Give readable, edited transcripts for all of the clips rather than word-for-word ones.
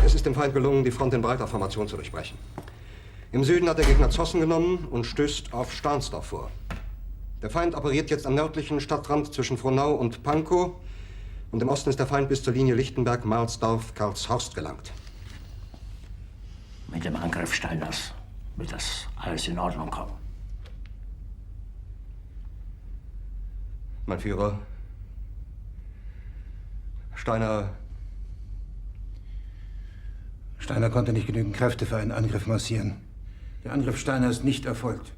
Es ist dem Feind gelungen, die Front in breiter Formation zu durchbrechen. Im Süden hat der Gegner Zossen genommen und stößt auf Stahnsdorf vor. Der Feind operiert jetzt am nördlichen Stadtrand zwischen Frohnau und Pankow. Und im Osten ist der Feind bis zur Linie Lichtenberg-Marsdorf-Karlshorst gelangt. Mit dem Angriff Steiners wird das alles in Ordnung kommen. Mein Führer, Steiner konnte nicht genügend Kräfte für einen Angriff massieren. Der Angriff Steiner ist nicht erfolgt.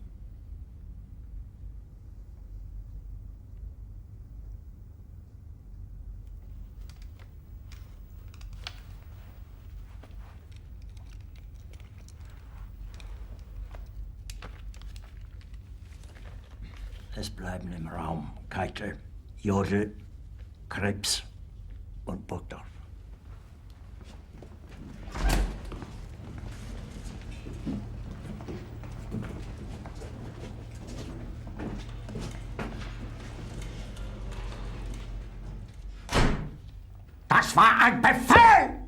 Es bleiben im Raum Keitel, Jodl, Krebs und Burgdorf. Das war ein Befehl!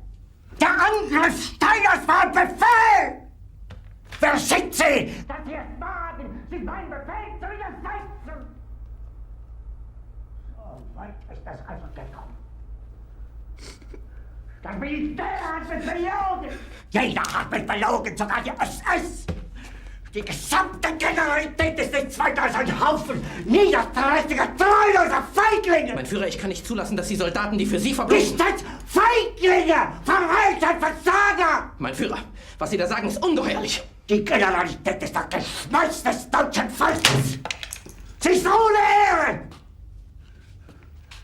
Der Angriff Steiners war ein Befehl! Wer sind Sie, dass Sie es wagen, sich meinen Befehl zu widersetzen? So weit ist das also gekommen. Das Militär hat mich belogen! Jeder hat mich belogen, sogar die SS! Die gesamte Generalität ist nichts weiter als ein Haufen niederträchtiger, treuloser Feiglinge! Mein Führer, ich kann nicht zulassen, dass die Soldaten, die für Sie verbringen... Nicht als Feiglinge! Verreiter, Versager! Mein Führer, was Sie da sagen, ist ungeheuerlich. Die Generalität ist das Geschmeiß des deutschen Volkes! Sie ist ohne Ehre!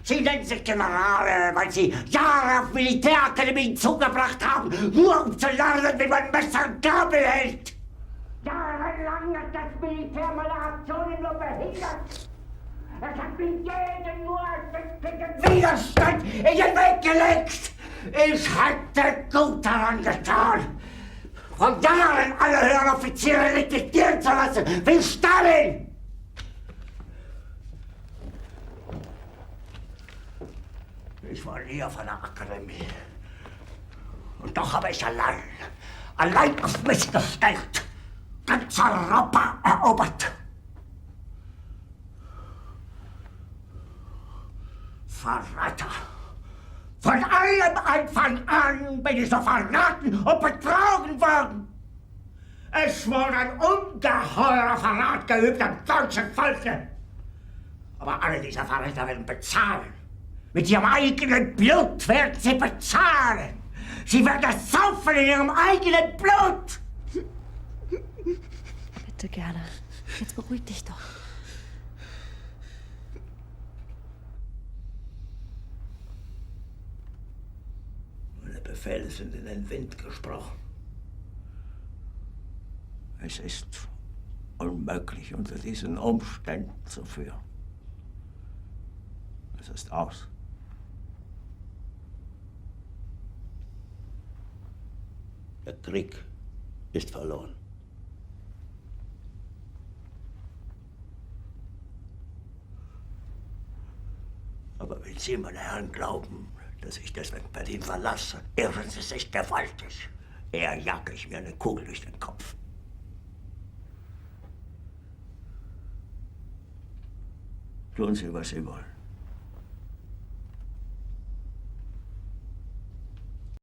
Sie nennen sich Generale, weil Sie Jahre auf Militärakademien zugebracht haben, nur um zu lernen, wie man Messer und Gabel hält! Jahrelang hat das Militär meine Aktionen nur behindert. Es hat mir jeden nur ersichtlichen Widerstand in den Weg gelegt. Ich hätte gut daran getan, von Jahren alle höheren Offiziere liquidieren zu lassen, wie Stalin. Ich war nie auf einer Akademie. Und doch habe ich allein auf mich gestellt, ganz Europa erobert. Verräter! Von allem Anfang an bin ich so verraten und betrogen worden. Es wurde ein ungeheurer Verrat geübt am deutschen Volke. Aber alle diese Verräter werden bezahlen. Mit ihrem eigenen Blut werden sie bezahlen. Sie werden das saufen in ihrem eigenen Blut. Bitte, Gerda. Jetzt beruhig dich doch. Meine Befehle sind in den Wind gesprochen. Es ist unmöglich, unter diesen Umständen zu führen. Es ist aus. Der Krieg ist verloren. Aber wenn Sie, meine Herren, glauben, dass ich deswegen Berlin verlasse, irren Sie sich gewaltig. Eher jage ich mir eine Kugel durch den Kopf. Tun Sie, was Sie wollen.